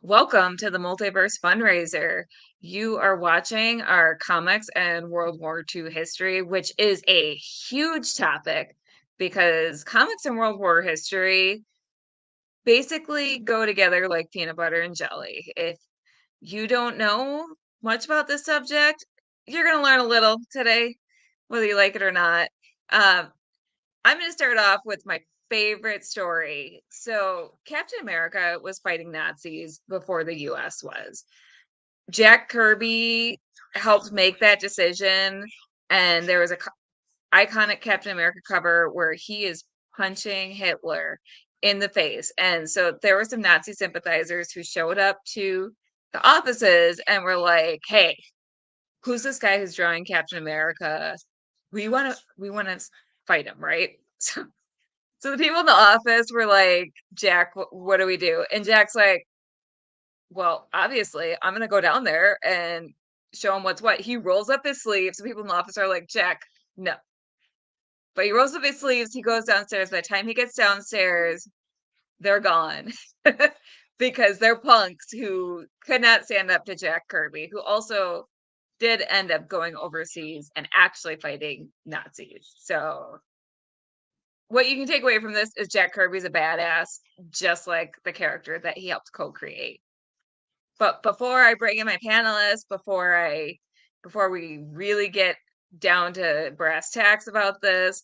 Welcome to the Multiverse Fundraiser. You are watching our comics and World War II history, which is a huge topic because comics and World War history basically go together like peanut butter and jelly. If you don't know much about this subject, you're going to learn a little today, whether you like it or not. Um, I'm going to start off with my favorite story. So, Captain America was fighting Nazis before the US was. Jack Kirby helped make that decision, and there was a iconic Captain America cover where he is punching Hitler in the face. And so there were some Nazi sympathizers who showed up to the offices and were like, "Hey, who's this guy who's drawing Captain America? We want to fight him, right?" So the people in the office were like, "Jack, what do we do?" And Jack's like, "Well, obviously, I'm gonna go down there and show him what's what." He rolls up his sleeves. So people in the office are like, "Jack, no." But he rolls up his sleeves. He goes downstairs. By the time he gets downstairs, they're gone because they're punks who could not stand up to Jack Kirby, who also did end up going overseas and actually fighting Nazis. So what you can take away from this is Jack Kirby's a badass, just like the character that he helped co-create. But before I bring in my panelists, before we really get down to brass tacks about this,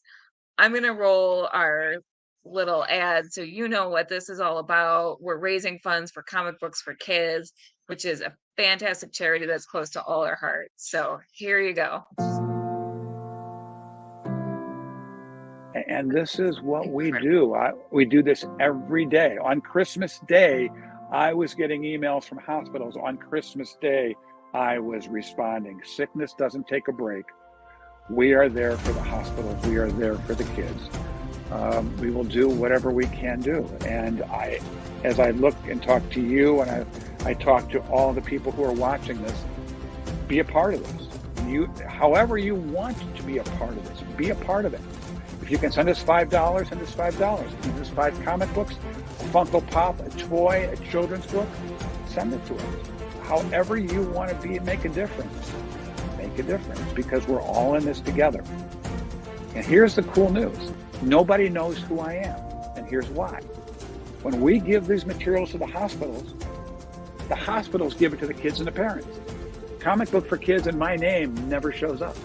I'm gonna roll our little ad so you know what this is all about. We're raising funds for Comic Books for Kids, which is a fantastic charity that's close to all our hearts. So here you go. And this is what we do. We do this every day. On Christmas Day, I was getting emails from hospitals. On Christmas Day, I was responding. Sickness doesn't take a break. We are there for the hospitals. We are there for the kids. We will do whatever we can do. And as I look and talk to you, and I talk to all the people who are watching this, be a part of this. However you want to be a part of this, be a part of it. If you can send us $5, send us $5. Send us 5 comic books, a Funko Pop, a toy, a children's book, send it to us. However you want to make a difference, because we're all in this together. And here's the cool news. Nobody knows who I am, and here's why. When we give these materials to the hospitals give it to the kids and the parents. Comic Book for Kids and my name never shows up.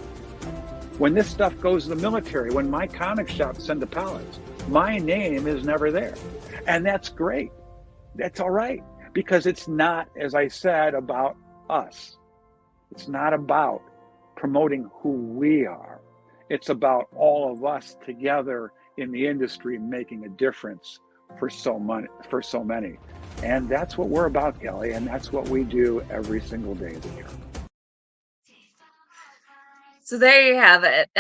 When this stuff goes to the military, when my comic shops send the pallets, my name is never there. And that's great. That's all right. Because it's not, as I said, about us. It's not about promoting who we are. It's about all of us together in the industry making a difference for so many. And that's what we're about, Kelly. And that's what we do every single day of the year. So there you have it.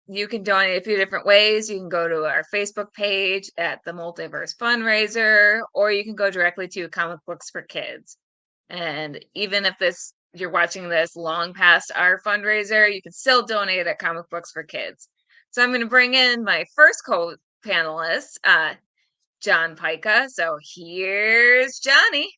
You can donate a few different ways. You can go to our Facebook page at the Multiverse Fundraiser, or you can go directly to Comic Books for Kids. And even if you're watching this long past our fundraiser, you can still donate at Comic Books for Kids. So I'm going to bring in my first co-panelist, John Pica. So here's Johnny.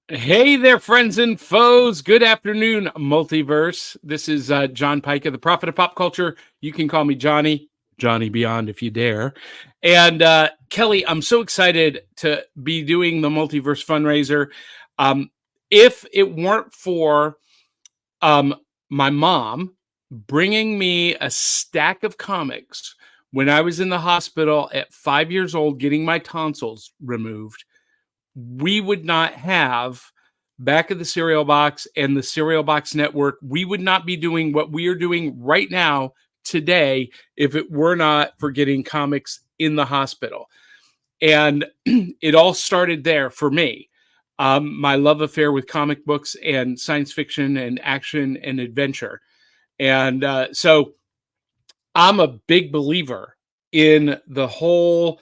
Hey there, friends and foes. Good afternoon, Multiverse. This is John Pica, the prophet of pop culture. You can call me Johnny Beyond if you dare. And Kelly, I'm so excited to be doing the Multiverse fundraiser. If it weren't for my mom bringing me a stack of comics when I was in the hospital at 5 years old getting my tonsils removed, we would not have Back of the Cereal Box and the Cereal Box Network. We would not be doing what we are doing right now today if it were not for getting comics in the hospital. And it all started there for me. My love affair with comic books and science fiction and action and adventure. And so I'm a big believer in the whole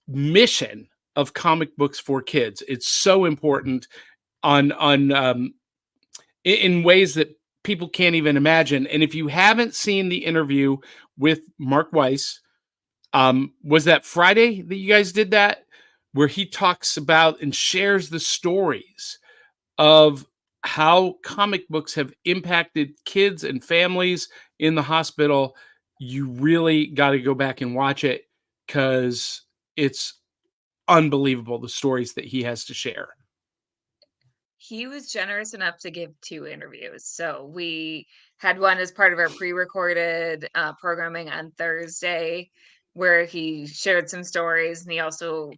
mission of comic books for kids. It's so important in ways that people can't even imagine. And if you haven't seen the interview with Mark Weiss, was that Friday that you guys did that? where he talks about and shares the stories of how comic books have impacted kids and families in the hospital. You really got to go back and watch it because it's unbelievable, the stories that he has to share. He was generous enough to give 2 interviews. So we had one as part of our pre-recorded programming on Thursday, where he shared some stories, and he also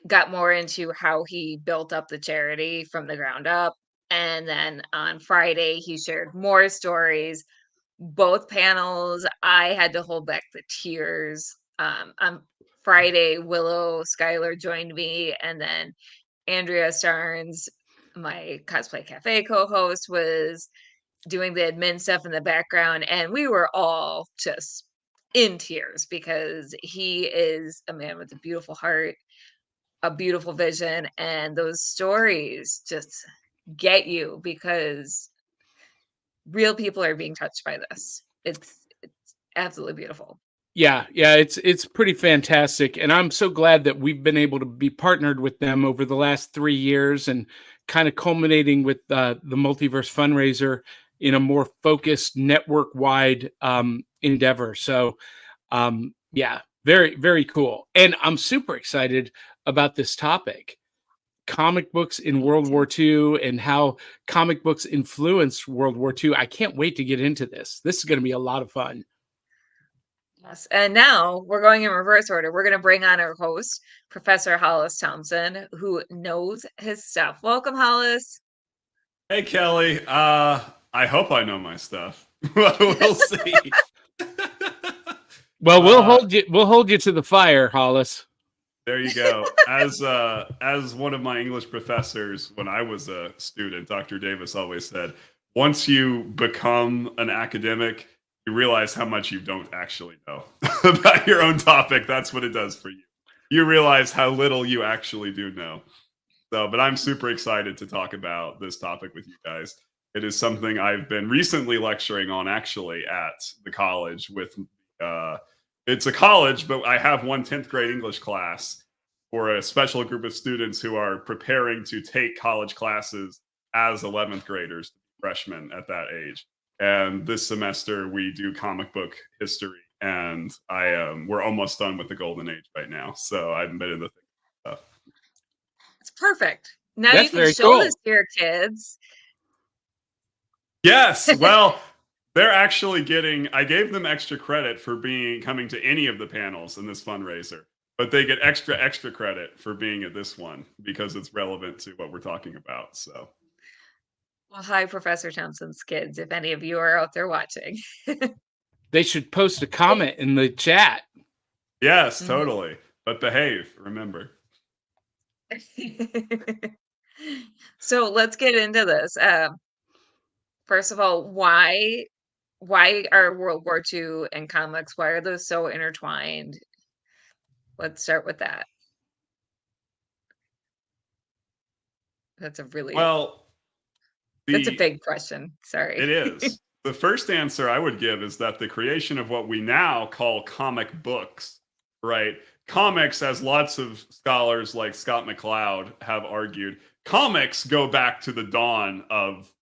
got more into how he built up the charity from the ground up. And then on Friday, he shared more stories. Both panels, I had to hold back the tears. On Friday, Willow Schuyler joined me, and then Andrea Starnes, my Cosplay Cafe co-host, was doing the admin stuff in the background, and we were all just in tears because he is a man with a beautiful heart, a beautiful vision, and those stories just get you because real people are being touched by this. It's absolutely beautiful. Yeah, it's pretty fantastic, and I'm so glad that we've been able to be partnered with them over the last 3 years, and kind of culminating with the Multiverse fundraiser in a more focused network-wide endeavor. So, yeah, very, very cool. And I'm super excited about this topic: comic books in Me World too. War II and how comic books influenced World War II. I can't wait to get into this. This is going to be a lot of fun. Yes. And now we're going in reverse order. We're going to bring on our host, Professor Hollis Thompson, who knows his stuff. Welcome, Hollis. Hey Kelly, I hope I know my stuff. We'll see. Well, uh, we'll hold you to the fire, Hollis. there you go. As one of my English professors when I was a student, Dr. Davis always said, once you become an academic, you realize how much you don't actually know about your own topic. That's what it does for you. You realize how little you actually do know. So, but I'm super excited to talk about this topic with you guys. It is something I've been recently lecturing on actually at the college with it's a college, but I have one 10th grade English class for a special group of students who are preparing to take college classes as 11th graders, freshmen at that age. And this semester we do comic book history, and we're almost done with the golden age right now. So I've been in the thick of stuff. It's perfect. Now you That's can very show this cool. to your kids. Yes. Well, they're actually getting, I gave them extra credit for coming to any of the panels in this fundraiser, but they get extra credit for being at this one because it's relevant to what we're talking about. So, Well, hi, Professor Thompson's kids, if any of you are out there watching. They should post a comment in the chat. yes, Mhm. totally. But behave, remember. So let's get into this. First of all, why are World War II and comics? Why are those so intertwined? Let's start with that. That's a really Well, that's a the big question. Sorry. it is. The first answer I would give is that the creation of what we now call comic books, right? Comics, as lots of scholars like Scott McCloud have argued, comics go back to the dawn of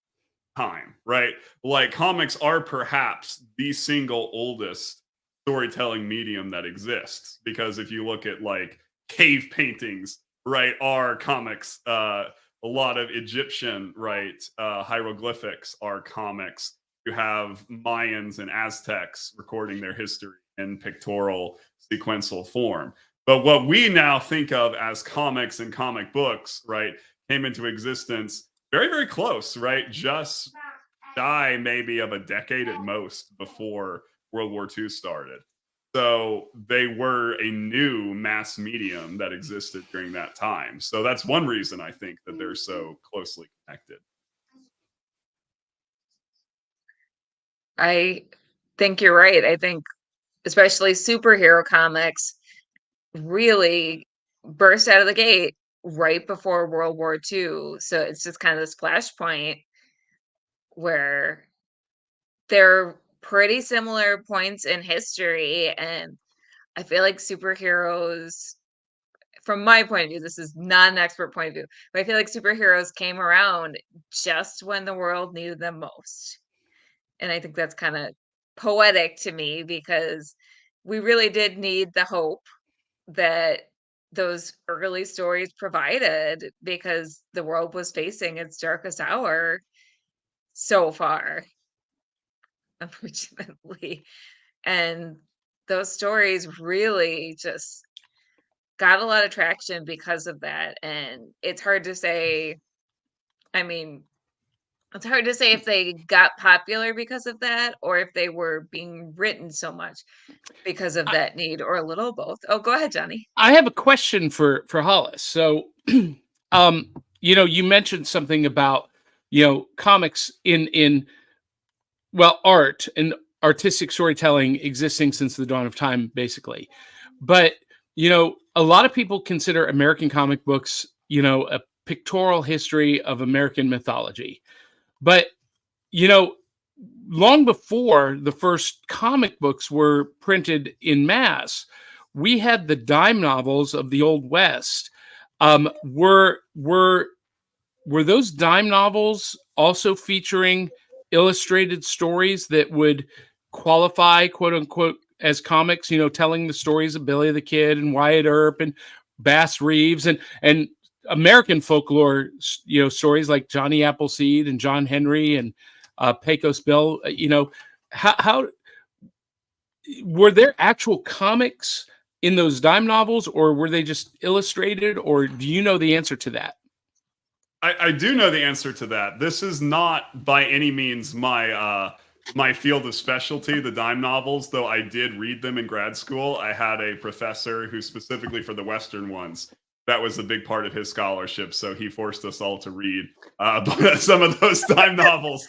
time, right? Like comics are perhaps the single oldest storytelling medium that exists because if you look at like cave paintings, right, are comics. A lot of Egyptian, right, hieroglyphics are comics. You have Mayans and Aztecs recording their history in pictorial sequential form. But what we now think of as comics and comic books, right, came into existence very, very close, right? Just shy maybe of a decade at most before World War II started. So they were a new mass medium that existed during that time. So that's one reason I think that they're so closely connected. I think you're right. I think especially superhero comics really burst out of the gate right before World War II. So it's just kind of this flashpoint where they're pretty similar points in history. And I feel like superheroes from my point of view, this is not an expert point of view, but I feel like superheroes came around just when the world needed them most. And I think that's kind of poetic to me because we really did need the hope that those early stories provided because the world was facing its darkest hour so far, unfortunately. And those stories really just got a lot of traction because of that. And it's hard to say, I mean, it's hard to say if they got popular because of that or if they were being written so much because of I, that need or a little both. Oh, go ahead, Johnny. I have a question for Hollis. So, you mentioned something about comics in art and artistic storytelling existing since the dawn of time, basically. But a lot of people consider American comic books, a pictorial history of American mythology. But long before the first comic books were printed in mass, we had the dime novels of the Old West. Were those dime novels also featuring illustrated stories that would qualify, quote unquote, as comics? Telling the stories of Billy the Kid and Wyatt Earp and Bass Reeves and American folklore, stories like Johnny Appleseed and John Henry and Pecos Bill. How were there actual comics in those dime novels, or were they just illustrated, or do you know the answer to that? I do know the answer to that. This is not by any means my field of specialty, the dime novels, though I did read them in grad school. I had a professor who specifically for the Western ones, that was a big part of his scholarship. So he forced us all to read some of those dime novels,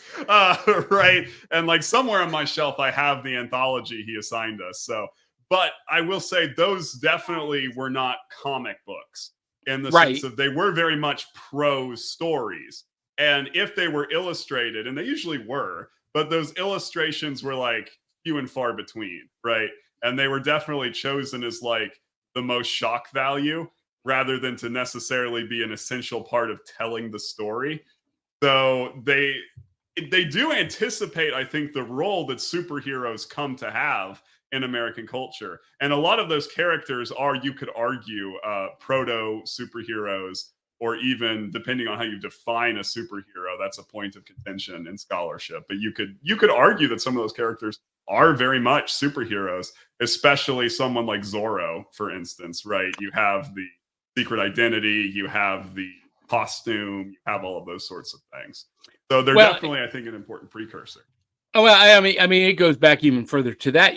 right? And like somewhere on my shelf, I have the anthology he assigned us. So, but I will say those definitely were not comic books in the sense of they were very much prose stories. And if they were illustrated, and they usually were, but those illustrations were like few and far between, right? And they were definitely chosen as like the most shock value rather than to necessarily be an essential part of telling the story. So they do anticipate, I think, the role that superheroes come to have in American culture. And a lot of those characters are, you could argue, proto superheroes, or even depending on how you define a superhero, that's a point of contention in scholarship. But you could argue that some of those characters are very much superheroes, especially someone like Zorro, for instance, right? You have the secret identity, you have the costume, you have all of those sorts of things. So they're definitely, I think, an important precursor. Oh, well, I mean, it goes back even further to that.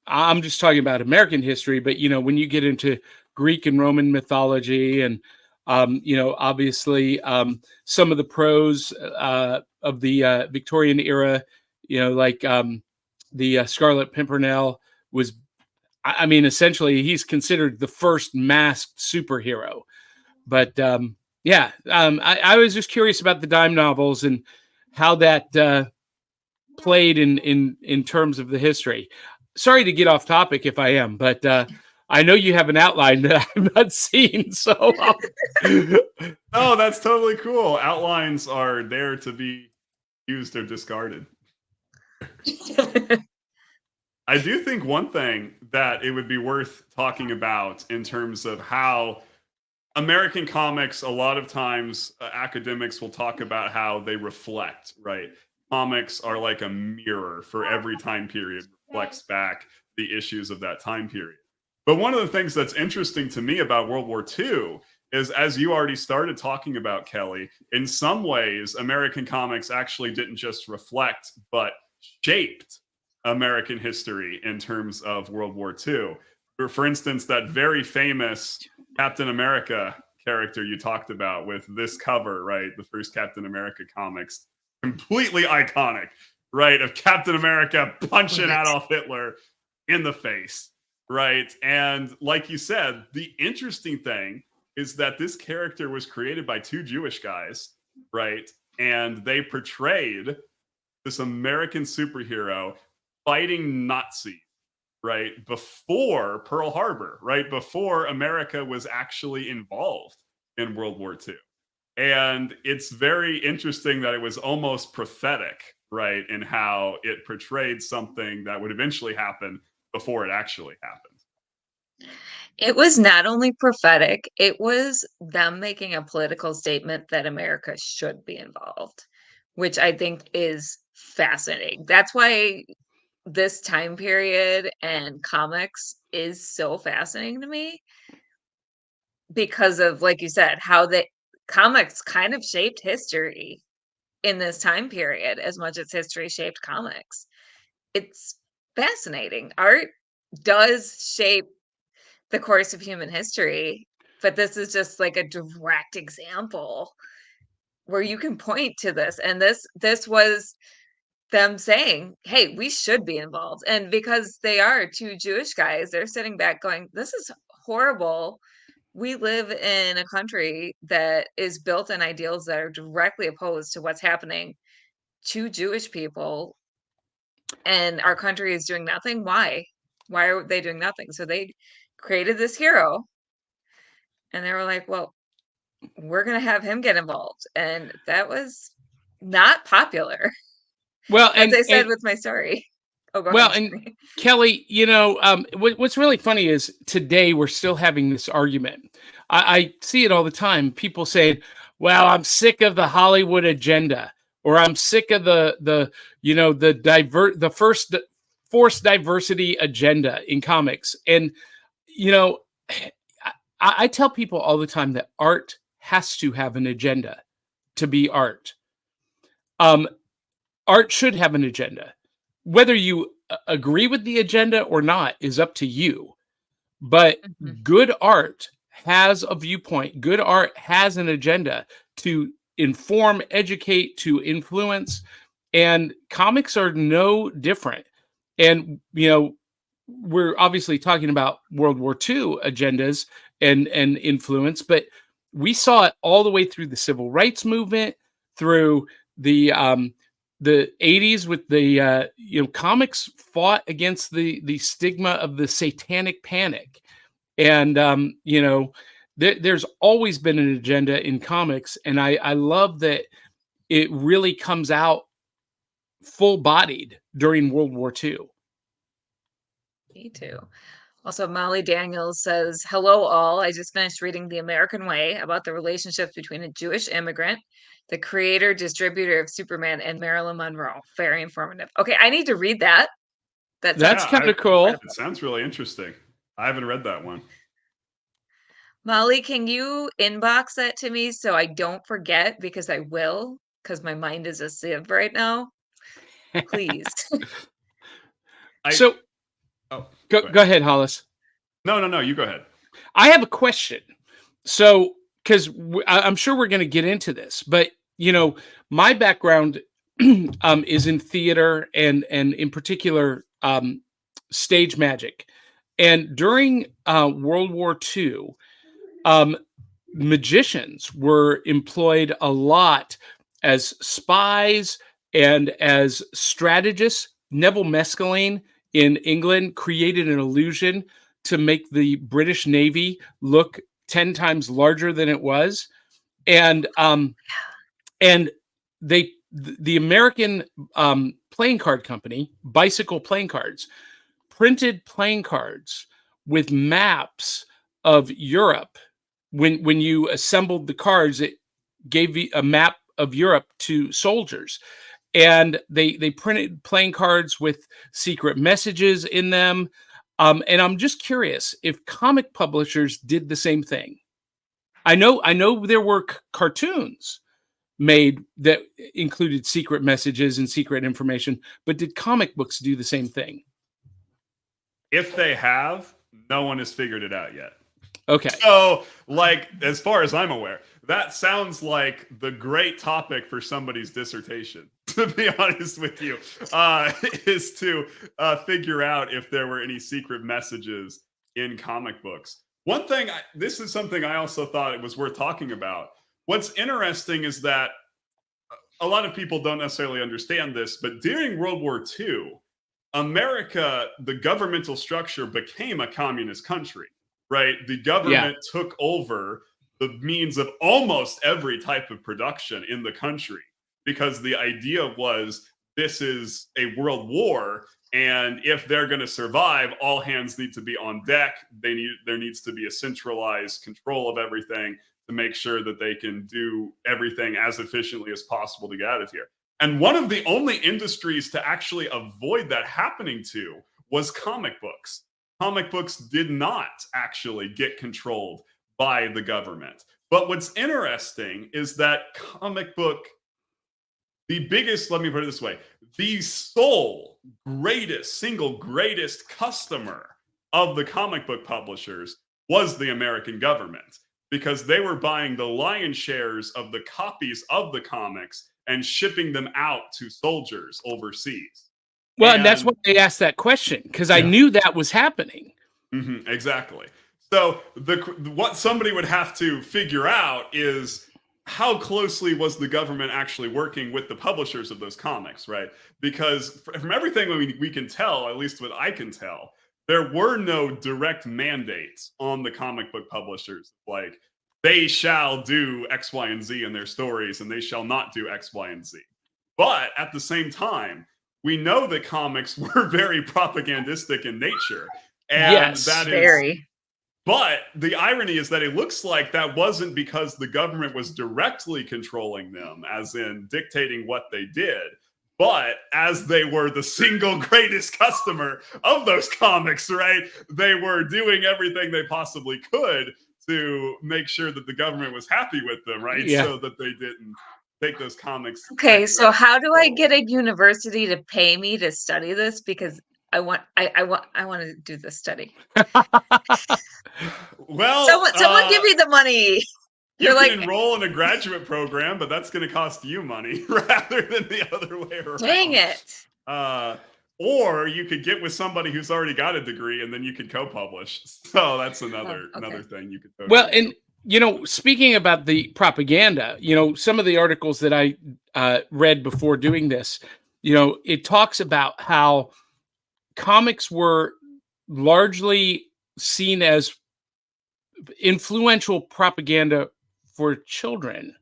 I'm just talking about American history, but when you get into Greek and Roman mythology, and obviously some of the prose of the Victorian era, like the Scarlet Pimpernel was. I mean, essentially, he's considered the first masked superhero. But I was just curious about the dime novels and how that played in terms of the history. Sorry to get off topic if I am, but I know you have an outline that I've not seen. So, oh, that's totally cool. Outlines are there to be used or discarded. I do think one thing that it would be worth talking about in terms of how American comics, a lot of times academics will talk about how they reflect, right? Comics are like a mirror for every time period, reflects back the issues of that time period. But one of the things that's interesting to me about World War II is, as you already started talking about, Kelly, in some ways, American comics actually didn't just reflect, but shaped American history in terms of World War II. For instance, that very famous Captain America character you talked about with this cover, right? The first Captain America comics, completely iconic, right? Of Captain America punching Adolf Hitler in the face, right? And like you said, the interesting thing is that this character was created by two Jewish guys, right? And they portrayed this American superhero fighting Nazis right, before Pearl Harbor, right, before America was actually involved in World War II. And it's very interesting that it was almost prophetic, right, in how it portrayed something that would eventually happen before it actually happened. It was not only prophetic, it was them making a political statement that America should be involved, which I think is fascinating. That's why this time period and comics is so fascinating to me because of, like you said, how the comics kind of shaped history in this time period as much as history shaped comics. It's fascinating. Art does shape the course of human history, but this is just like a direct example where you can point to this, and this was them saying, "Hey, we should be involved." And because they are two Jewish guys, they're sitting back going, "This is horrible. We live in a country that is built on ideals that are directly opposed to what's happening to Jewish people, and our country is doing nothing. Why? Why are they doing nothing?" So they created this hero, and they were like, "Well, we're gonna have him get involved." And that was not popular, Well, as I said and with my story. Oh, go well, ahead. and Kelly, what's really funny is today we're still having this argument. I see it all the time. People say, "Well, I'm sick of the Hollywood agenda," or "I'm sick of the first forced diversity agenda in comics." And you know, I tell people all the time that art has to have an agenda to be art. Um, Art should have an agenda. Whether you agree with the agenda or not is up to you. But Mhm. good art has a viewpoint. Good art has an agenda to inform, educate, to influence. And comics are no different. And, we're obviously talking about World War II agendas and influence, but we saw it all the way through the civil rights movement, through the 80s with the comics fought against the stigma of the satanic panic. And there's always been an agenda in comics, and I love that it really comes out full bodied during World War II. Me too. Also, Molly Daniels says, "Hello, all. I just finished reading The American Way about the relationships between a Jewish immigrant, the creator, distributor of Superman, and Marilyn Monroe. Very informative." Okay, I need to read that. That sounds That's Yeah, kind of cool. it sounds really interesting. I haven't read that one. Molly, can you inbox that to me so I don't forget? Because I will, because my mind is a sieve right now. Please. I So oh go, go ahead. go ahead, Hollis. No, you go ahead. I have a question. So, because I'm sure we're going to get into this, but my background is in theater and in particular stage magic. And during World War II, um, magicians were employed a lot as spies and as strategists. Neville Mescaline in England created an illusion to make the British Navy look 10 times larger than it was. And the American playing card company, Bicycle Playing Cards, printed playing cards with maps of Europe. When you assembled the cards, it gave you a map of Europe to soldiers. And they printed playing cards with secret messages in them. And I'm just curious if comic publishers did the same thing. I know there were cartoons made that included secret messages and secret information, but did comic books do the same thing? If they have, no one has figured it out yet. Okay. So, like, as far as I'm aware, that sounds like the great topic for somebody's dissertation, to be honest with you, is to figure out if there were any secret messages in comic books. One thing, this is something I also thought it was worth talking about. What's interesting is that a lot of people don't necessarily understand this, but during World War II, America, the governmental structure became a communist country, right? The Yeah. government took over the means of almost every type of production in the country because the idea was this is a world war, and if they're going to survive, all hands need to be on deck. There needs to be a centralized control of everything to make sure that they can do everything as efficiently as possible to get out of here. And one of the only industries to actually avoid that happening to was comic books. Comic books did not actually get controlled by the government. But what's interesting is that let me put it this way, the sole single greatest customer of the comic book publishers was the American government because they were buying the lion's shares of the copies of the comics and shipping them out to soldiers overseas. Well, and that's why they asked that question, because I knew that was happening. Exactly. So what somebody would have to figure out is how closely was the government actually working with the publishers of those comics, right? Because from everything we can tell, at least what I can tell, there were no direct mandates on the comic book publishers, like they shall do X, Y, and Z in their stories, and they shall not do X, Y, and Z. But at the same time, we know that comics were very propagandistic in nature. And yes, that is very. But the irony is that it looks like that wasn't because the government was directly controlling them, as in dictating what they did, but as they were the single greatest customer of those comics, right? They were doing everything they possibly could to make sure that the government was happy with them, right? Yeah. So that they didn't take those comics. Okay, so how do I get a university to pay me to study this? Because I want to do this study. Well, someone give me the money. You can enroll in a graduate program, but that's going to cost you money rather than the other way around. Dang it. Or you could get with somebody who's already got a degree and then you could co-publish. So that's another thing you could totally Well, do. and speaking about the propaganda, some of the articles that I read before doing this, it talks about how comics were largely seen as influential propaganda for children,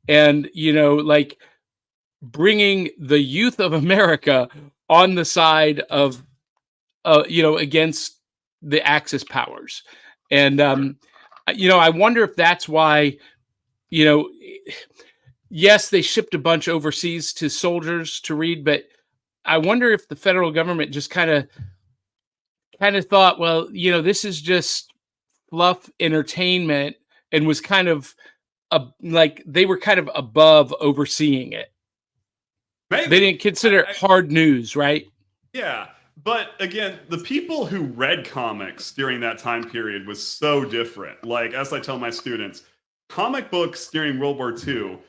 and like bringing the youth of America on the side of against the Axis powers. And I wonder if that's why yes, they shipped a bunch overseas to soldiers to read, but I wonder if the federal government just kind of thought, well, this is just fluff entertainment, and was kind of like they were kind of above overseeing it. Maybe. They didn't consider it hard news, right? Yeah. But again, the people who read comics during that time period was so different. Like, as I tell my students, comic books during World War II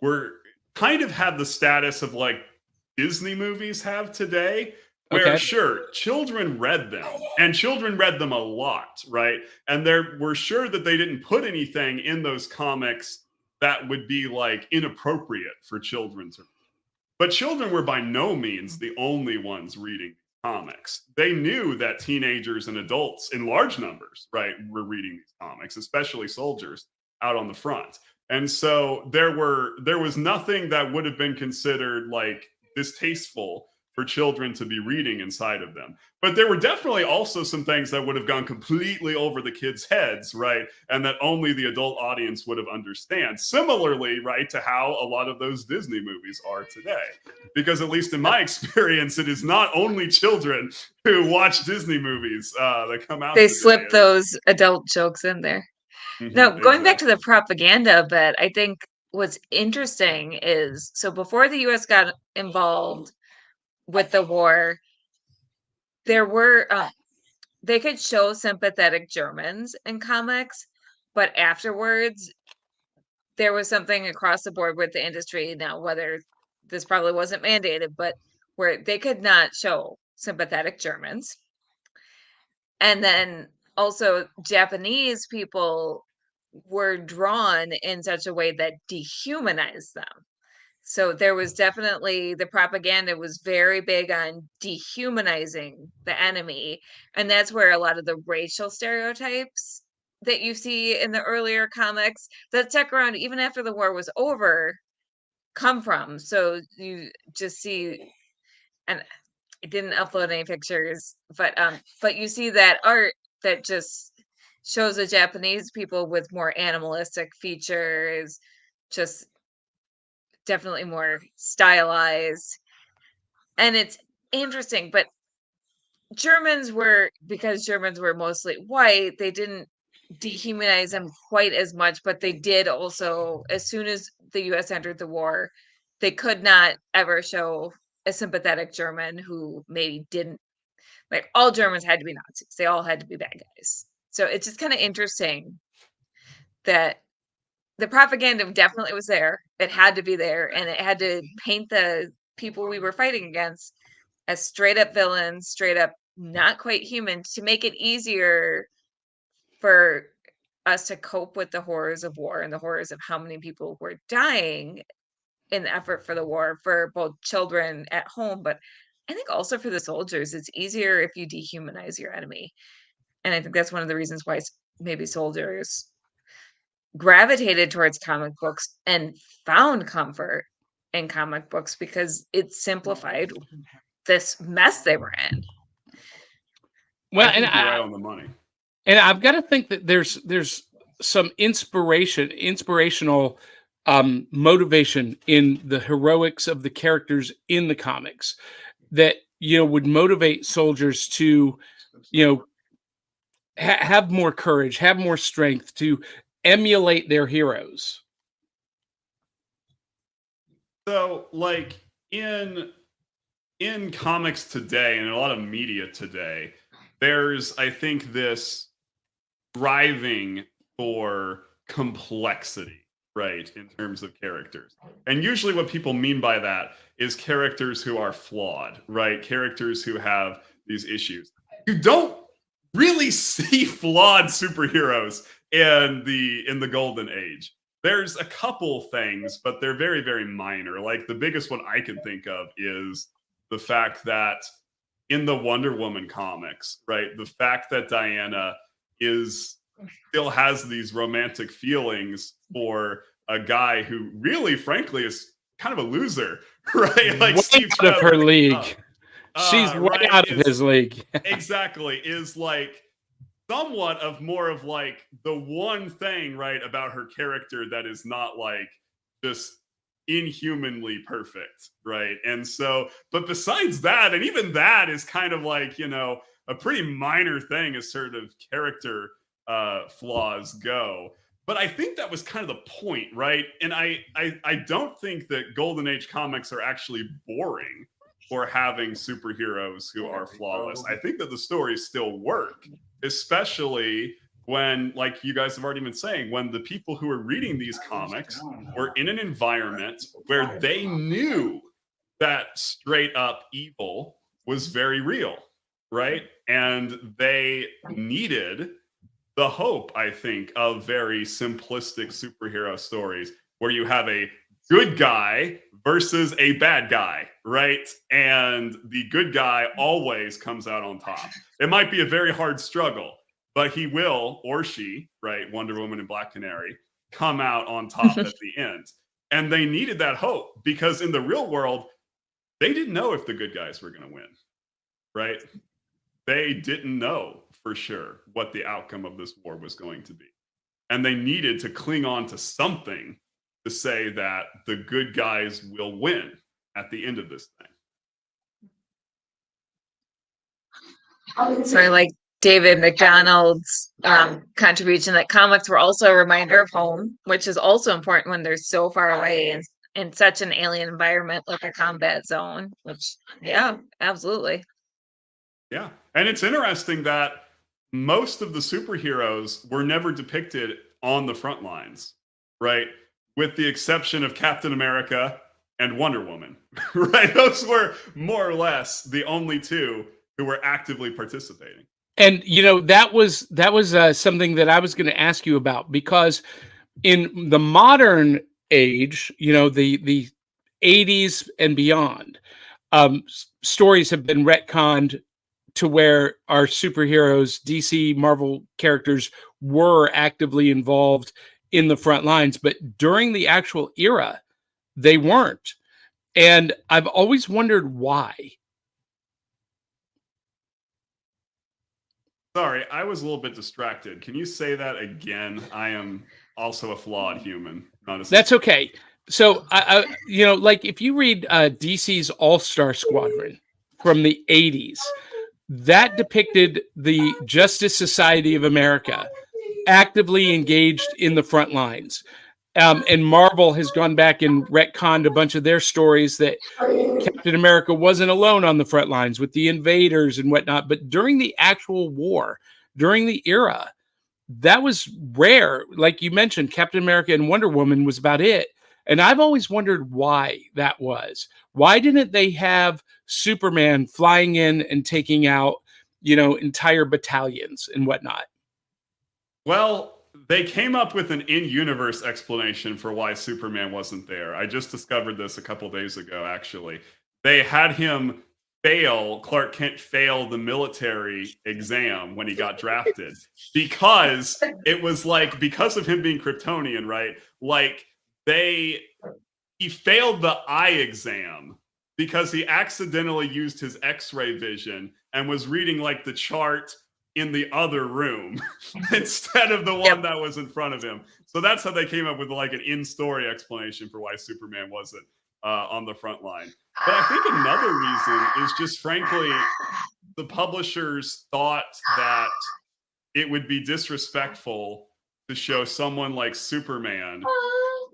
were kind of had the status of like Disney movies have today, where sure, children read them, and children read them a lot, right? And we're sure that they didn't put anything in those comics that would be like inappropriate for children to read. But children were by no means the only ones reading comics. They knew that teenagers and adults in large numbers, right, were reading these comics, especially soldiers out on the front. And so there was nothing that would have been considered like distasteful for children to be reading inside of them. But there were definitely also some things that would have gone completely over the kids' heads, right? And that only the adult audience would have understand. Similarly, right, to how a lot of those Disney movies are today. Because at least in my experience, it is not only children who watch Disney movies that come out. They slip those adult jokes in there. Now, going back to the propaganda bit, I think what's interesting is, so before the U.S. got involved with the war, there were they could show sympathetic Germans in comics, but afterwards there was something across the board with the industry, now whether this probably wasn't mandated, but where they could not show sympathetic Germans. And then also Japanese people were drawn in such a way that dehumanized them. So there was definitely the propaganda was very big on dehumanizing the enemy. And that's where a lot of the racial stereotypes that you see in the earlier comics that stuck around even after the war was over come from. So you just see, and I didn't upload any pictures, but you see that art that just shows the Japanese people with more animalistic features, just definitely more stylized. And it's interesting, but because Germans were mostly white, they didn't dehumanize them quite as much, but they did also, as soon as the US entered the war, they could not ever show a sympathetic German who maybe didn't, like, all Germans had to be Nazis. They all had to be bad guys. So it's just kind of interesting that the propaganda definitely was there. It had to be there, and it had to paint the people we were fighting against as straight up villains, straight up not quite human, to make it easier for us to cope with the horrors of war and the horrors of how many people were dying in the effort for the war for both children at home, but I think also for the soldiers. It's easier if you dehumanize your enemy. And I think that's one of the reasons why maybe soldiers gravitated towards comic books and found comfort in comic books because it simplified this mess they were in. Well, I think you're right on the money. And I've got to think that there's some inspirational motivation in the heroics of the characters in the comics that, would motivate soldiers to, have more courage, have more strength, to emulate their heroes. So, like in comics today and in a lot of media today, there's, I think, this striving for complexity, right, in terms of characters. And usually what people mean by that is characters who are flawed, right? Characters who have these issues. You don't really see flawed superheroes in the Golden Age. There's a couple things, but they're very, very minor. Like the biggest one I can think of is the fact that in the Wonder Woman comics, right, the fact that Diana still has these romantic feelings for a guy who really, frankly, is kind of a loser, right? Like way Steve out of her league. She's way right, out of his league. Exactly, is like somewhat of more of like the one thing, right, about her character that is not like just inhumanly perfect, right? And so, but besides that, and even that is kind of like, a pretty minor thing as sort of character flaws go. But I think that was kind of the point, right? And I don't think that Golden Age comics are actually boring for having superheroes who are flawless. I think that the stories still work, especially when, like you guys have already been saying, when the people who are reading these comics were in an environment where they knew that straight up evil was very real, right? And they needed the hope, I think, of very simplistic superhero stories where you have a good guy versus a bad guy, right? And the good guy always comes out on top. It might be a very hard struggle, but he will, or she, right, Wonder Woman and Black Canary, come out on top at the end. And they needed that hope because in the real world, they didn't know if the good guys were going to win, right? They didn't know for sure what the outcome of this war was going to be. And they needed to cling on to something to say that the good guys will win at the end of this thing. So I like David McDonald's contribution that comics were also a reminder of home, which is also important when they're so far away and in such an alien environment like a combat zone, which, yeah, absolutely. Yeah. And it's interesting that most of the superheroes were never depicted on the front lines, right? With the exception of Captain America and Wonder Woman, right? Those were more or less the only two who were actively participating. And, that was something that I was going to ask you about, because in the modern age, the 80s and beyond, stories have been retconned to where our superheroes, DC, Marvel characters were actively involved in the front lines, but during the actual era, they weren't. And I've always wondered why. Sorry, I was a little bit distracted. Can you say that again? I am also a flawed human. Honestly. That's okay. So, like if you read DC's All-Star Squadron from the 80s, that depicted the Justice Society of America actively engaged in the front lines. And Marvel has gone back and retconned a bunch of their stories that Captain America wasn't alone on the front lines with the invaders and whatnot. But during the actual war, during the era, that was rare. Like you mentioned, Captain America and Wonder Woman was about it. And I've always wondered why that was. Why didn't they have Superman flying in and taking out, entire battalions and whatnot? Well, they came up with an in-universe explanation for why Superman wasn't there. I just discovered this a couple days ago, actually. They had him Clark Kent fail the military exam when he got drafted because it was because of him being Kryptonian, right? He failed the eye exam because he accidentally used his X-ray vision and was reading the chart in the other room instead of the one that was in front of him. So that's how they came up with an in-story explanation for why Superman wasn't on the front line. But I think another reason is just frankly, the publishers thought that it would be disrespectful to show someone like Superman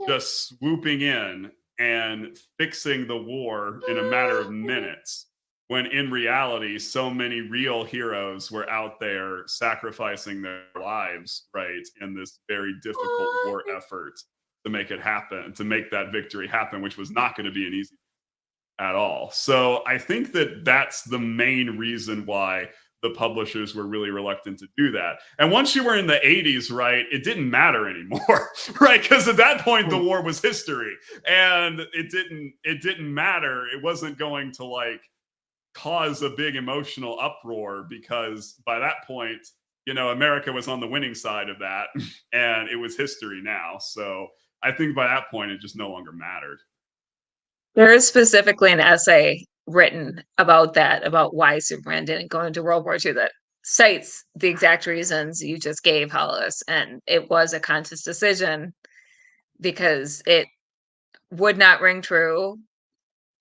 just swooping in and fixing the war in a matter of minutes, when in reality, so many real heroes were out there sacrificing their lives, right, in this very difficult war effort to make it happen, to make that victory happen, which was not going to be an easy at all. So I think that that's the main reason why the publishers were really reluctant to do that. And once you were in the 80s, right, it didn't matter anymore, right? Because at that point, the war was history, and it didn't matter. It wasn't going to cause a big emotional uproar, because by that point, America was on the winning side of that, and it was history now. So I think by that point, it just no longer mattered. There is specifically an essay written about that, about why Superman didn't go into World War II, that cites the exact reasons you just gave, Hollis. And it was a conscious decision because it would not ring true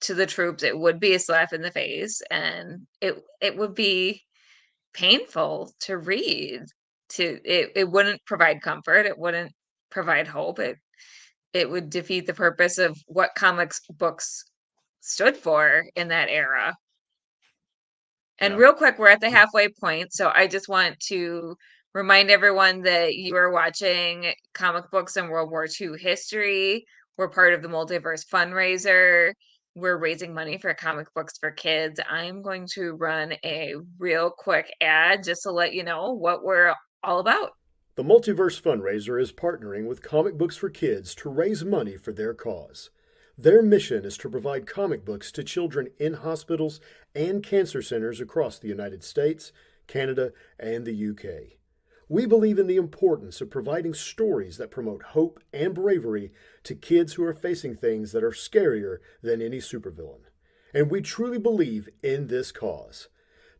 to the troops. It would be a slap in the face, and it would be painful to read. It wouldn't provide comfort. It wouldn't provide hope. It would defeat the purpose of what comics books stood for in that era. And real quick, we're at the halfway point, so I just want to remind everyone that you are watching Comic Books and World War II History. We're part of the Multiverse fundraiser. We're raising money for Comic Books for Kids. I'm going to run a real quick ad just to let you know what we're all about. The Multiverse fundraiser is partnering with Comic Books for Kids to raise money for their cause. Their mission is to provide comic books to children in hospitals and cancer centers across the United States, Canada, and the UK. We believe in the importance of providing stories that promote hope and bravery to kids who are facing things that are scarier than any supervillain. And we truly believe in this cause.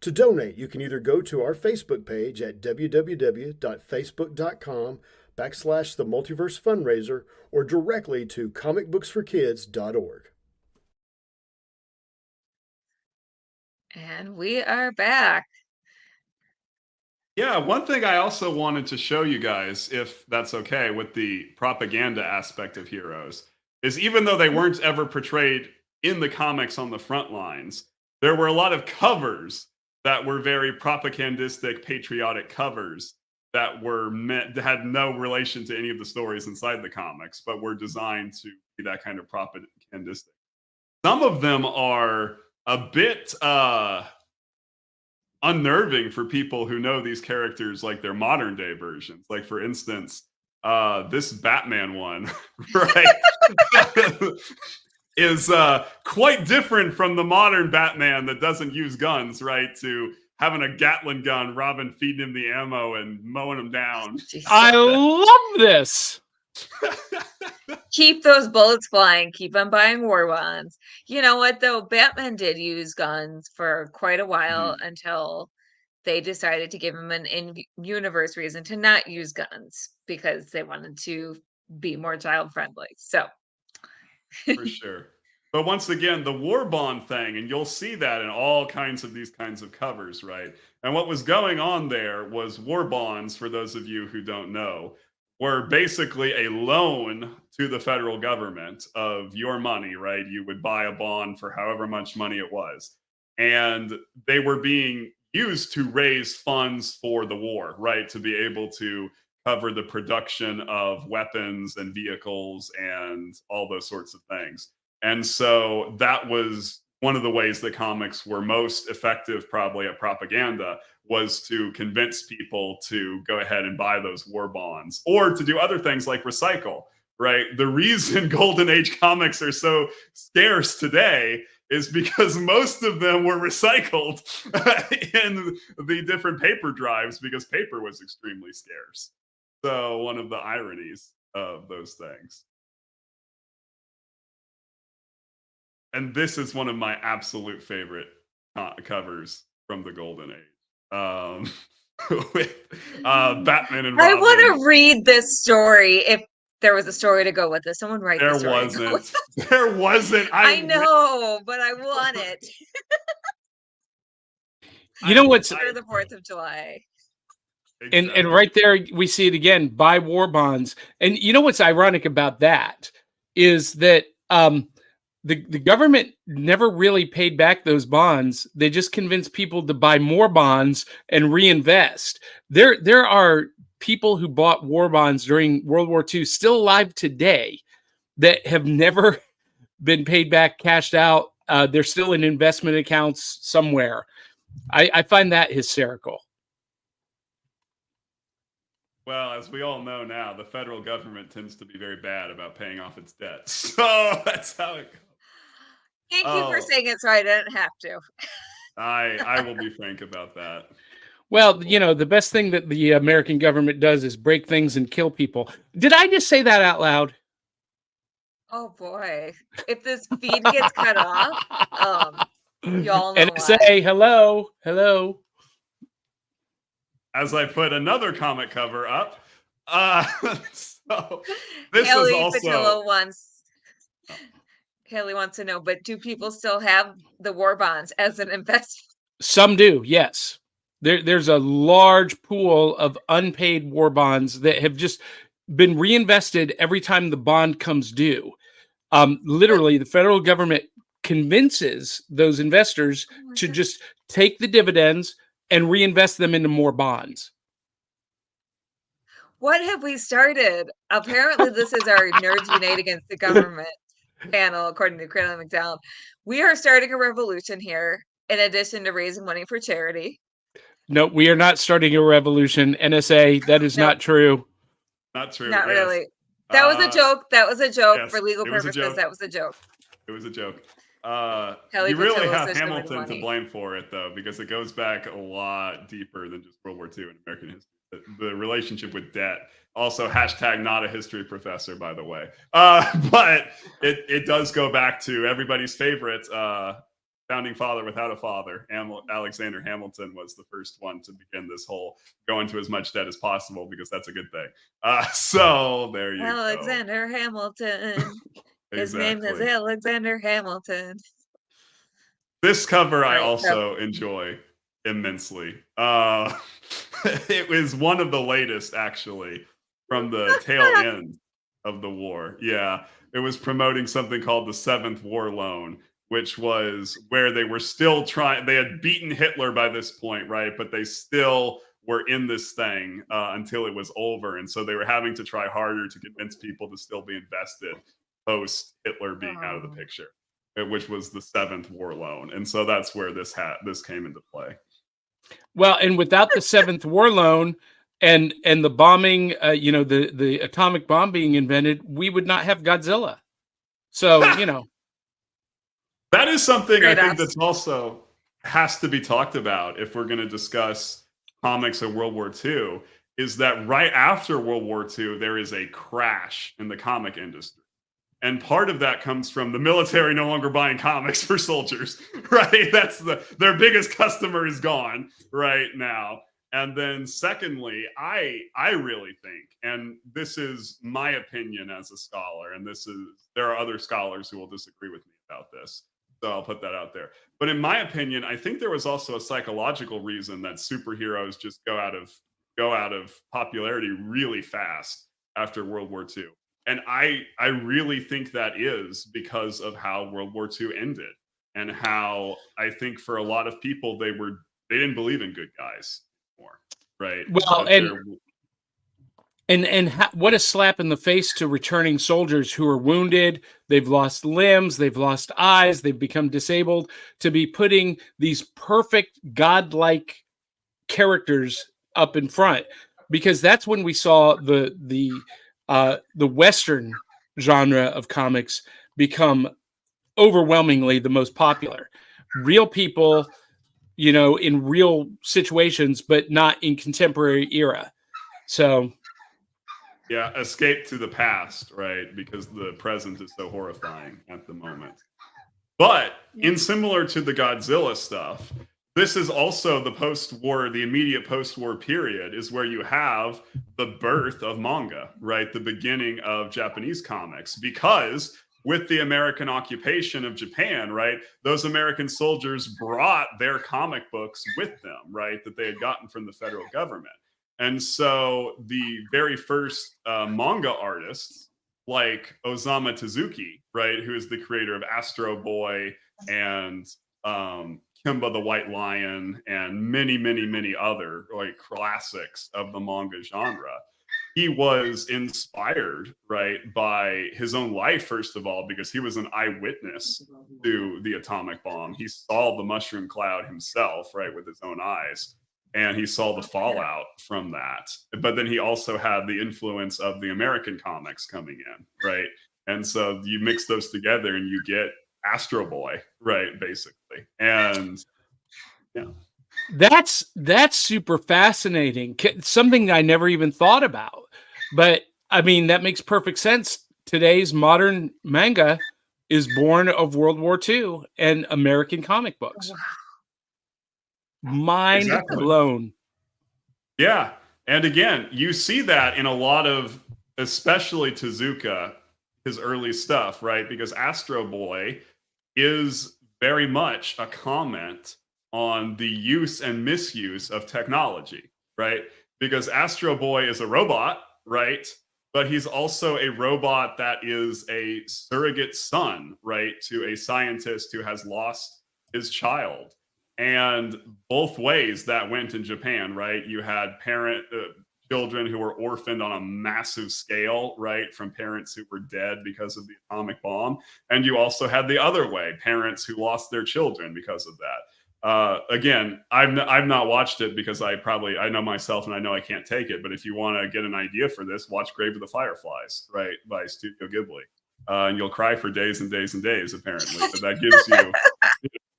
To donate, you can either go to our Facebook page at www.facebook.com/The Multiverse Fundraiser, or directly to comicbooksforkids.org. And we are back. Yeah, one thing I also wanted to show you guys, if that's okay, with the propaganda aspect of heroes, is even though they weren't ever portrayed in the comics on the front lines, there were a lot of covers that were very propagandistic, patriotic covers that had no relation to any of the stories inside the comics, but were designed to be that kind of propagandistic. Some of them are a bit unnerving for people who know these characters like their modern day versions. Like, for instance, this Batman one, right? is quite different from the modern Batman that doesn't use guns, right? To having a Gatling gun, Robin feeding him the ammo and mowing him down. I love this. Keep those bullets flying. Keep on buying war bonds. You know what, though? Batman did use guns for quite a while until they decided to give him an in-universe reason to not use guns because they wanted to be more child-friendly. So, For sure. But once again, the war bond thing, and you'll see that in all kinds of these kinds of covers, right? And what was going on there was war bonds, for those of you who don't know, were basically a loan to the federal government of your money, right? You would buy a bond for however much money it was. And they were being used to raise funds for the war, right? To be able to cover the production of weapons and vehicles and all those sorts of things. And so that was one of the ways that comics were most effective, probably at propaganda, was to convince people to go ahead and buy those war bonds or to do other things like recycle, right? The reason Golden Age comics are so scarce today is because most of them were recycled in the different paper drives because paper was extremely scarce. So one of the ironies of those things. And this is one of my absolute favorite covers from the Golden Age. With Batman and Robin. I want to read this story if there was a story to go with this. Someone write There the story. wasn't. There wasn't. I know, but I want it. You know what's for the 4th of July. And right there we see it again, buy war bonds. And you know what's ironic about that is that the government never really paid back those bonds. They just convinced people to buy more bonds and reinvest. There are people who bought war bonds during World War II still alive today that have never been paid back, cashed out. They're still in investment accounts somewhere. I find that hysterical. Well, as we all know now, the federal government tends to be very bad about paying off its debts. So that's how it goes. Thank you for saying it so I didn't have to. I will be frank about that. Well, you know, the best thing that the American government does is break things and kill people. Did I just say that out loud? Oh, boy. If this feed gets cut off, y'all know NSA, why. hello. As I put another comic cover up, so this Haley is also Haley wants to know, but do people still have the war bonds as an investment? Some do, yes. There's a large pool of unpaid war bonds that have just been reinvested every time the bond comes due. Literally, the federal government convinces those investors to just take the dividends and reinvest them into more bonds. What have we started? Apparently, this is our Nerds Unite Against the Government panel, according to Crandall McDowell. We are starting a revolution here, in addition to raising money for charity. No, we are not starting a revolution. NSA, that is not true. Not true. Not really. That was a joke. That was a joke yes, for legal purposes. That was a joke. It was a joke. Kelly You really Patillo have says Hamilton money. to blame for it, though, because it goes back a lot deeper than just World War II in American history. The relationship with debt. Also, hashtag not a history professor, by the way. But it does go back to everybody's favorite founding father without a father. Alexander Hamilton was the first one to begin this whole go into as much debt as possible because that's a good thing. So there you go. Alexander Hamilton. His name is Exactly. Alexander Hamilton. This cover I Right, also enjoy immensely. It was one of the latest, actually, from the tail end of the war. Yeah, it was promoting something called the Seventh War Loan, which was where they were still trying. They had beaten Hitler by this point, right? But they still were in this thing until it was over. And so they were having to try harder to convince people to still be invested post Hitler being out of the picture, which was the Seventh War Loan. And so that's where this came into play. Well, and without the Seventh War Loan and the bombing, the atomic bomb being invented, we would not have Godzilla. So, That is something I Great think apps. that's also has to be talked about if we're going to discuss comics of World War II, is that right after World War II, there is a crash in the comic industry. And part of that comes from the military no longer buying comics for soldiers, right? That's their biggest customer is gone right now. And then secondly, I really think, and this is my opinion as a scholar, and there are other scholars who will disagree with me about this. So I'll put that out there. But in my opinion, I think there was also a psychological reason that superheroes just go out of popularity really fast after World War II. And I really think that is because of how World War II ended, and how I think for a lot of people they didn't believe in good guys anymore, right? Well, what a slap in the face to returning soldiers who are wounded, they've lost limbs, they've lost eyes, they've become disabled, to be putting these perfect godlike characters up in front, because that's when we saw the Western genre of comics become overwhelmingly the most popular. Real people, in real situations, but not in contemporary era. So, yeah, escape to the past, right? Because the present is so horrifying at the moment. But in similar to the Godzilla stuff, this is also the immediate post-war period is where you have the birth of manga, right? The beginning of Japanese comics, because with the American occupation of Japan, right, those American soldiers brought their comic books with them, right, that they had gotten from the federal government. And so the very first manga artists, like Osamu Tezuka, right, who is the creator of Astro Boy and Kimba the White Lion and many, many, many other like classics of the manga genre. He was inspired, right, by his own life, first of all, because he was an eyewitness to the atomic bomb. He saw the mushroom cloud himself, right, with his own eyes. And he saw the fallout from that. But then he also had the influence of the American comics coming in, right? And so you mix those together and you get Astro Boy, right, basically. And yeah. That's super fascinating. Something I never even thought about. But I mean, that makes perfect sense. Today's modern manga is born of World War II and American comic books. Mind blown. Yeah. And again, you see that in a lot of, especially Tezuka, his early stuff, right? Because Astro Boy is very much a comment on the use and misuse of technology, right? Because Astro Boy is a robot, right? But he's also a robot that is a surrogate son, right, to a scientist who has lost his child. And both ways that went in Japan, right? You had children who were orphaned on a massive scale, right, from parents who were dead because of the atomic bomb. And you also had the other way, parents who lost their children because of that. Again, I've not watched it because I know myself and I know I can't take it. But if you want to get an idea for this, watch Grave of the Fireflies, right, by Studio Ghibli. And you'll cry for days and days and days, apparently. But that gives you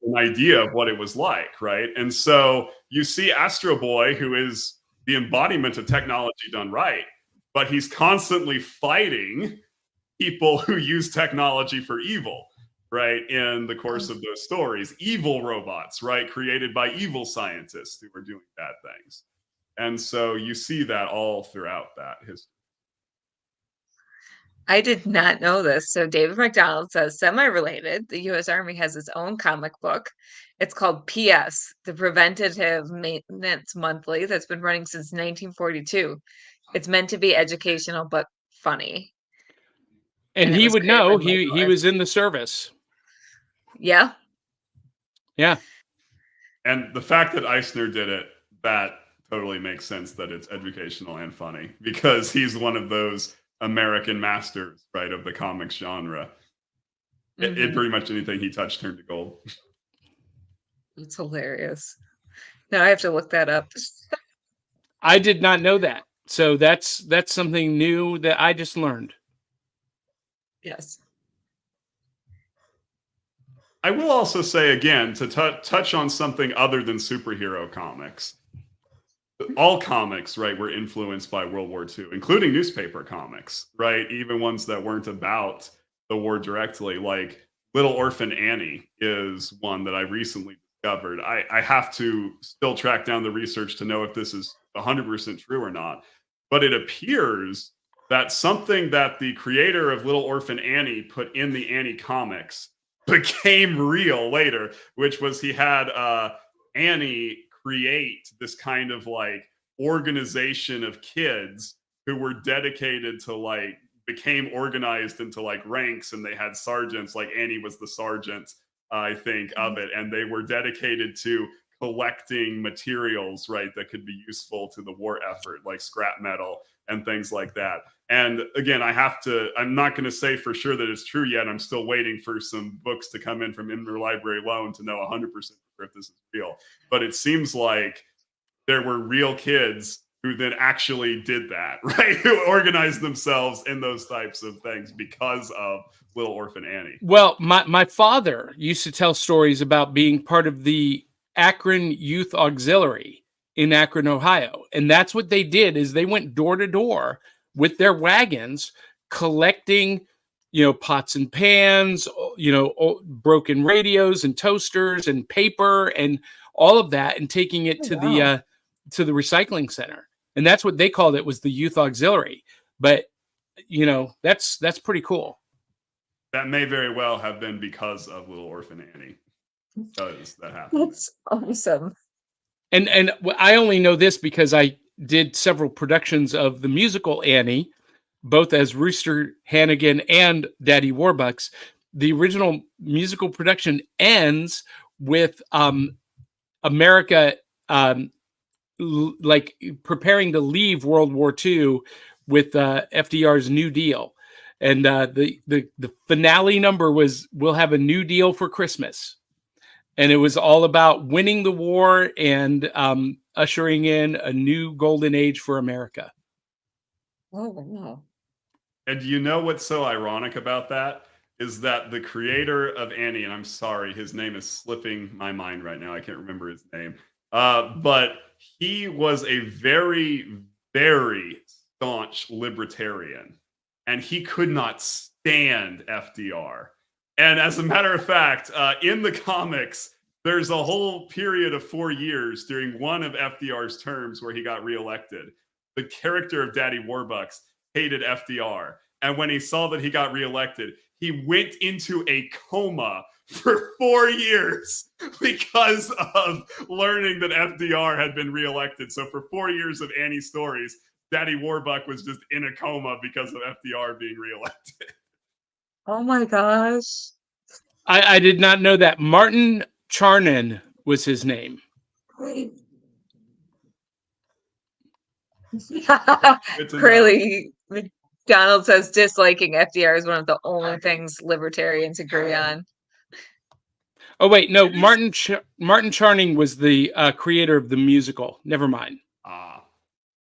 an idea of what it was like, right? And so you see Astro Boy, who is the embodiment of technology done right, but he's constantly fighting people who use technology for evil, right? In the course of those stories, evil robots, right? Created by evil scientists who are doing bad things. And so you see that all throughout that history. I did not know this. So David McDonald says, semi-related, the U.S. Army has its own comic book. It's called PS, the Preventative Maintenance Monthly, that's been running since 1942. It's meant to be educational, but funny. And he would know. He was in the service. Yeah. Yeah. And the fact that Eisner did it, that totally makes sense that it's educational and funny, because he's one of those American masters, right, of the comics genre. Mm-hmm. It pretty much anything he touched turned to gold. It's hilarious. Now I have to look that up. I did not know that. So that's something new that I just learned. Yes. I will also say again to touch on something other than superhero comics. All comics, right, were influenced by World War II, including newspaper comics, right? Even ones that weren't about the war directly, like Little Orphan Annie is one that I recently discovered. I have to still track down the research to know if this is 100% true or not. But it appears that something that the creator of Little Orphan Annie put in the Annie comics became real later, which was he had Annie create this kind of like organization of kids who were dedicated to like became organized into like ranks, and they had sergeants. Like Annie was the sergeant, I think, of it, and they were dedicated to collecting materials, right, that could be useful to the war effort, like scrap metal and things like that. And again, I'm not going to say for sure that it's true yet. I'm still waiting for some books to come in from interlibrary loan to know 100% sure if this is real. But it seems like there were real kids who then actually did that, right? Who organized themselves in those types of things because of Little Orphan Annie. Well, my father used to tell stories about being part of the Akron Youth Auxiliary in Akron, Ohio. And that's what they did, is they went door to door with their wagons collecting, pots and pans, broken radios and toasters and paper and all of that, and taking it to the recycling center. And that's what they called it, was the Youth Auxiliary. But that's pretty cool. That may very well have been because of Little Orphan Annie. Does that happen? That's awesome. And I only know this because I did several productions of the musical Annie, both as Rooster Hannigan and Daddy Warbucks. The original musical production ends with America like preparing to leave World War II with FDR's New Deal. And the finale number was, "We'll have a new deal for Christmas." And it was all about winning the war and ushering in a new golden age for America. Oh, wow. And you know what's so ironic about that is that the creator of Annie, and I'm sorry, his name is slipping my mind right now. I can't remember his name. But he was a very, very staunch libertarian, and he could not stand FDR. And as a matter of fact, in the comics, there's a whole period of 4 years during one of FDR's terms where he got reelected. The character of Daddy Warbucks hated FDR. And when he saw that he got reelected, he went into a coma for 4 years because of learning that FDR had been reelected. So for 4 years of Annie stories, Daddy Warbuck was just in a coma because of FDR being reelected. Oh my gosh. I did not know that. Martin Charnin was his name. Clearly, McDonald says disliking FDR is one of the only things libertarians agree on. Oh, wait, no, Martin Charning was the creator of the musical. Never mind.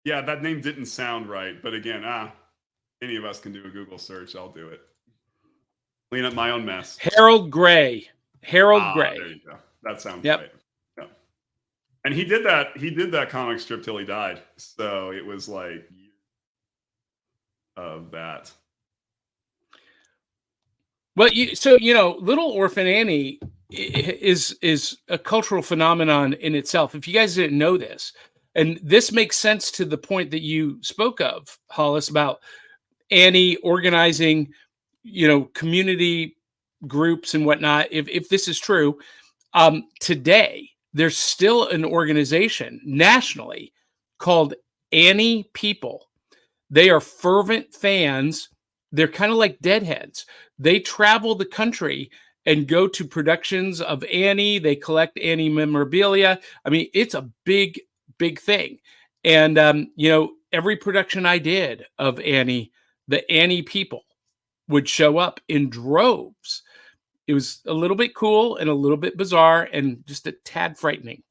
Yeah, that name didn't sound right. But again, any of us can do a Google search. I'll do it. Clean up my own mess. Harold Gray. Harold Gray. There you go. That sounds right. Yep. And he did that comic strip till he died. So it was like years of that. Well, Little Orphan Annie is a cultural phenomenon in itself. If you guys didn't know this, and this makes sense to the point that you spoke of, Hollis, about Annie organizing, community groups and whatnot. If this is true, today there's still an organization nationally called Annie People. They are fervent fans. They're kind of like Deadheads. They travel the country and go to productions of Annie. They collect Annie memorabilia. I mean, it's a big, big thing. And, every production I did of Annie, the Annie People would show up in droves. It was a little bit cool and a little bit bizarre and just a tad frightening.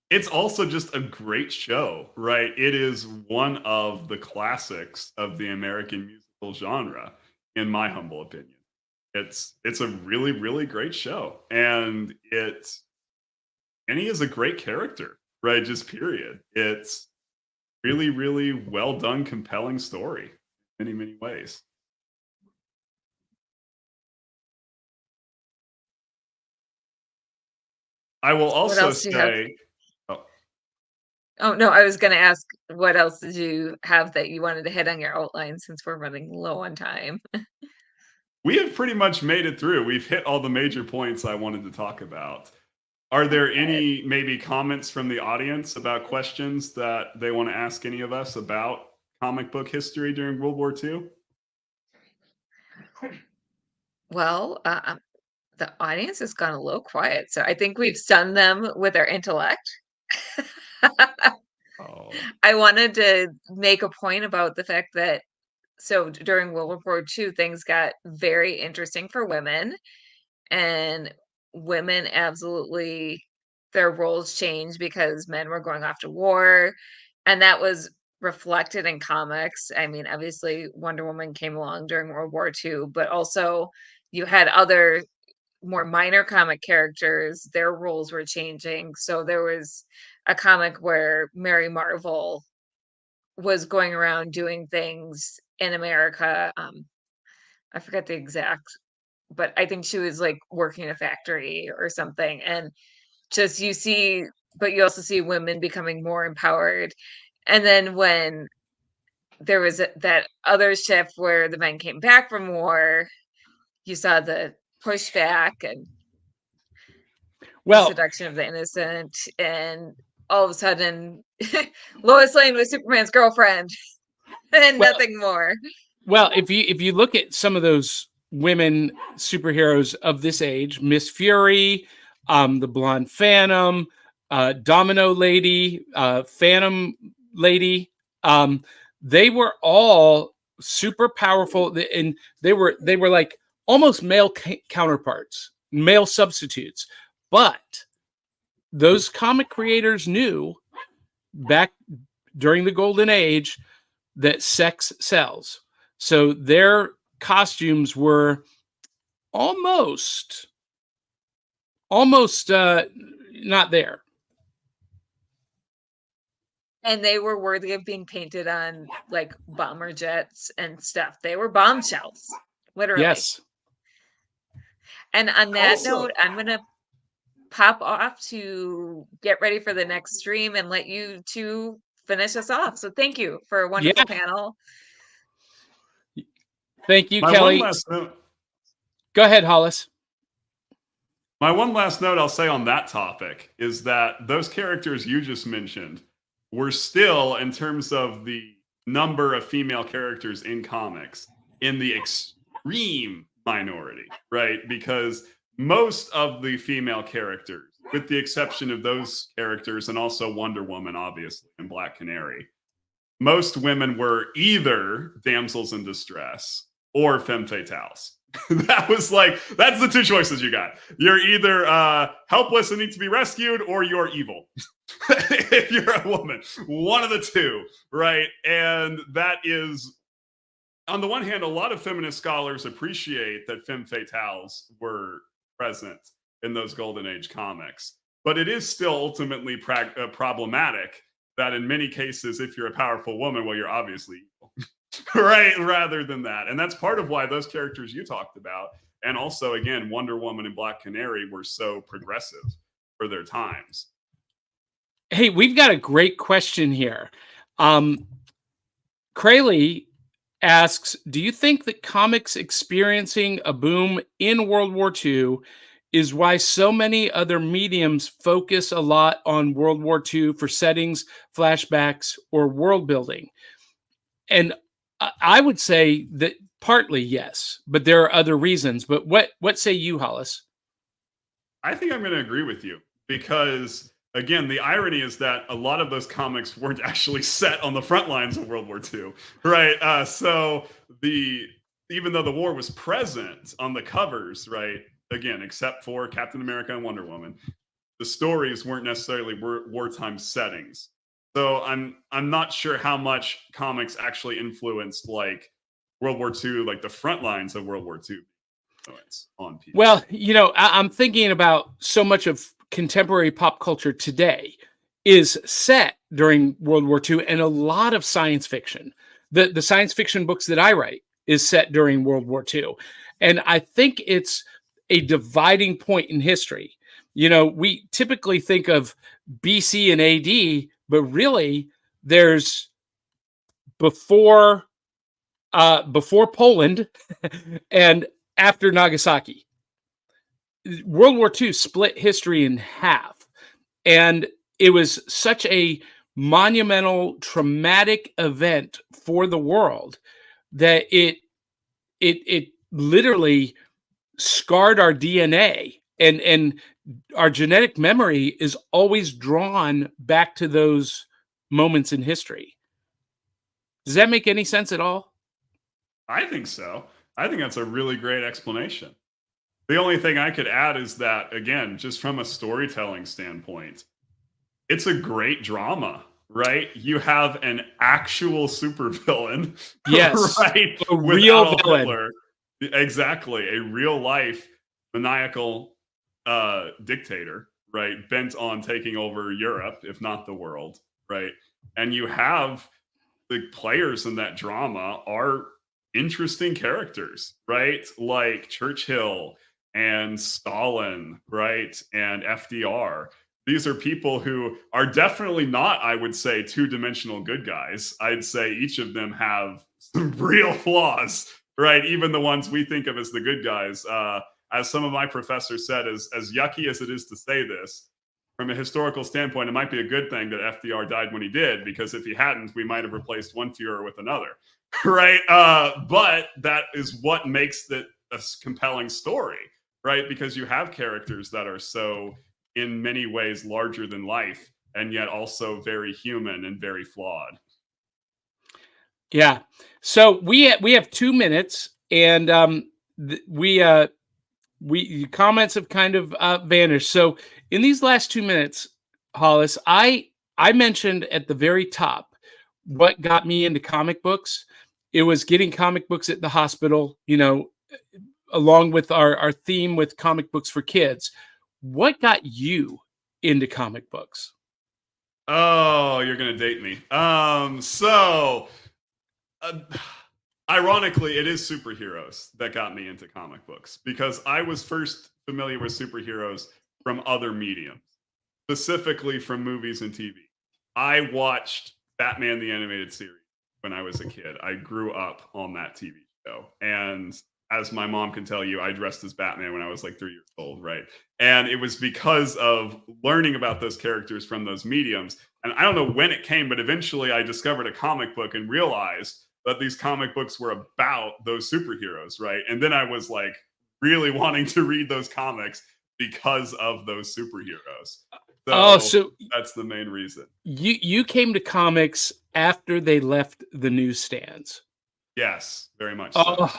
It's also just a great show, right? It is one of the classics of the American musical genre, in my humble opinion. It's a really, really great show. And he is a great character, right? Just period. It's really, really well done, compelling story in many, many ways. I will What also else do you have? say, oh, Oh, no, I was gonna ask, what else did you have that you wanted to hit on your outline since we're running low on time? we have pretty much made it through. We've hit all the major points I wanted to talk about. Are there Okay. any maybe comments from the audience about questions that they want to ask any of us about comic book history during World War II? Well, the audience has gone a little quiet, so I think we've stunned them with our intellect. Oh, I wanted to make a point about the fact that during World War II, things got very interesting for women, and women absolutely their roles changed because men were going off to war, and that was reflected in comics. I mean, obviously, Wonder Woman came along during World War II, but also you had other more minor comic characters, their roles were changing. So there was a comic where Mary Marvel was going around doing things in America. I forget the exact, but I think she was like working in a factory or something. And just but you also see women becoming more empowered. And then when there was that other shift where the men came back from war, you saw the pushback and the Well, seduction of the innocent, and all of a sudden, Lois Lane was Superman's girlfriend and well, nothing more. well. If you look at some of those women superheroes of this age, Miss Fury, the Blonde Phantom, Domino Lady, Phantom Lady, they were all super powerful, and they were like almost male counterparts, male substitutes. But those comic creators knew back during the golden age that sex sells. So their costumes were almost not there. And they were worthy of being painted on like bomber jets and stuff. They were bombshells, literally. Yes. And on that note, also, I'm going to pop off to get ready for the next stream and let you two finish us off. So thank you for a Yeah. wonderful panel. Thank you, my one Kelly. last note. Go ahead, Hollis. My one last note I'll say on that topic is that those characters you just mentioned were still, in terms of the number of female characters in comics, in the extreme minority, right? Because most of the female characters, with the exception of those characters and also Wonder Woman, obviously, and Black Canary, most women were either damsels in distress or femme fatales. That's the two choices you got. You're either helpless and need to be rescued, or you're evil. If you're a woman, one of the two, right? And that is, on the one hand, a lot of feminist scholars appreciate that femme fatales were present in those golden age comics, but it is still ultimately problematic that in many cases, if you're a powerful woman, well, you're obviously evil. Right, rather than that. And that's part of why those characters you talked about, and also again Wonder Woman and Black Canary, were so progressive for their times. Hey, we've got a great question here. Crayley asks, do you think that comics experiencing a boom in World War II is why so many other mediums focus a lot on World War II for settings, flashbacks, or world building? And I would say that partly yes, but there are other reasons. But what say you, Hollis? I think I'm going to agree with you because, again, the irony is that a lot of those comics weren't actually set on the front lines of World War II, right? So even though the war was present on the covers, right? Again, except for Captain America and Wonder Woman, the stories weren't necessarily wartime settings. So I'm not sure how much comics actually influenced like World War II, like the front lines of World War II. influence on people. Well, I'm thinking about so much of contemporary pop culture today is set during World War II, and a lot of science fiction. The science fiction books that I write is set during World War II. And I think it's a dividing point in history. We typically think of BC and AD, but really there's before Poland and after Nagasaki. World War II split history in half. And it was such a monumental, traumatic event for the world that it literally scarred our DNA, and our genetic memory is always drawn back to those moments in history. Does that make any sense at all? I think so. I think that's a really great explanation. The only thing I could add is that, again, just from a storytelling standpoint, it's a great drama, right? You have an actual supervillain, yes, right? A real villain. Hitler. Exactly, a real life maniacal dictator, right? Bent on taking over Europe, if not the world, right? And you have the players in that drama are interesting characters, right? Like Churchill and Stalin, right? And FDR. These are people who are definitely not, I would say, two-dimensional good guys. I'd say each of them have some real flaws, right? Even the ones we think of as the good guys. As some of my professors said, as yucky as it is to say this, from a historical standpoint, it might be a good thing that FDR died when he did, because if he hadn't, we might have replaced one Fuhrer with another, right? But that is what makes it a compelling story, right? Because you have characters that are so, in many ways, larger than life, and yet also very human and very flawed. Yeah. So we have 2 minutes, and comments have kind of vanished. So in these last 2 minutes, Hollis, I mentioned at the very top what got me into comic books. It was getting comic books at the hospital, along with our theme with comic books for kids. What got you into comic books? Oh, you're going to date me. Ironically, it is superheroes that got me into comic books, because I was first familiar with superheroes from other mediums, specifically from movies and TV. I watched Batman the Animated Series when I was a kid. I grew up on that TV show. And as my mom can tell you, I dressed as Batman when I was like 3 years old, right? And it was because of learning about those characters from those mediums. And I don't know when it came, but eventually I discovered a comic book and realized that these comic books were about those superheroes, right? And then I was like really wanting to read those comics because of those superheroes. So that's the main reason. You came to comics after they left the newsstands. Yes, very much so.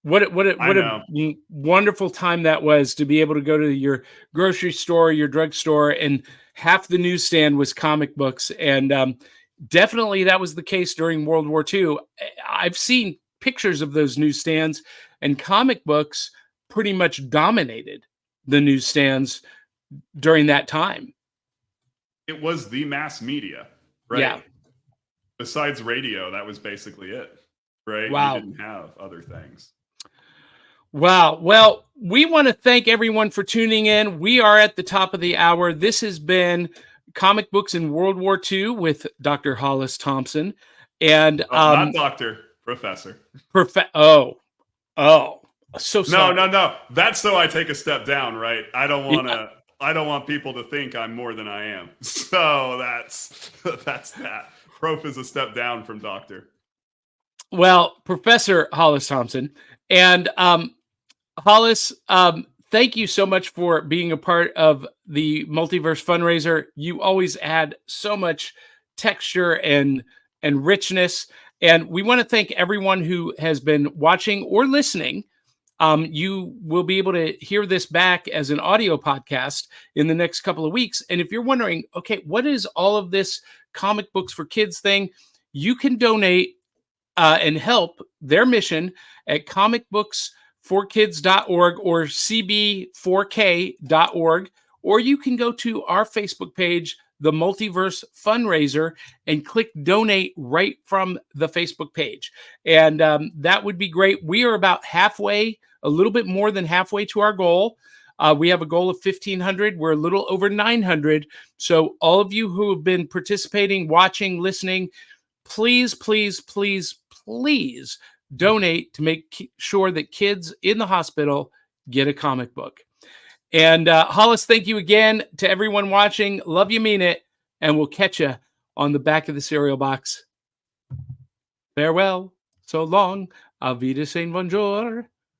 What a wonderful time that was, to be able to go to your grocery store, your drugstore, and half the newsstand was comic books. And definitely that was the case during World War II. I've seen pictures of those newsstands, and comic books pretty much dominated the newsstands during that time. It was the mass media, right? Yeah. Besides radio, that was basically it, right? Wow. We didn't have other things. Wow. Well, we want to thank everyone for tuning in. We are at the top of the hour. This has been Comic Books in World War II with Dr. Hollis Thompson. And not doctor, professor. So sorry. No. That's so I take a step down, right? I don't want people to think I'm more than I am. So that's that. Prof is a step down from doctor. Well, Professor Hollis Thompson. And Hollis, thank you so much for being a part of the Multiverse fundraiser. You always add so much texture and richness. And we want to thank everyone who has been watching or listening. You will be able to hear this back as an audio podcast in the next couple of weeks. And if you're wondering, okay, what is all of this comic books for kids thing? You can donate and help their mission at cb4kids.org or cb4k.org, or you can go to our Facebook page, The Multiverse Fundraiser, and click donate right from the Facebook page. And that would be great. We are about halfway, a little bit more than halfway to our goal. We have a goal of 1,500. We're a little over 900. So all of you who have been participating, watching, listening, please, please, please, please donate to make sure that kids in the hospital get a comic book. And Hollis, thank you again to everyone watching. Love you, mean it. And we'll catch you on the back of the cereal box. Farewell. So long. Auf Wiedersehen. Bonjour.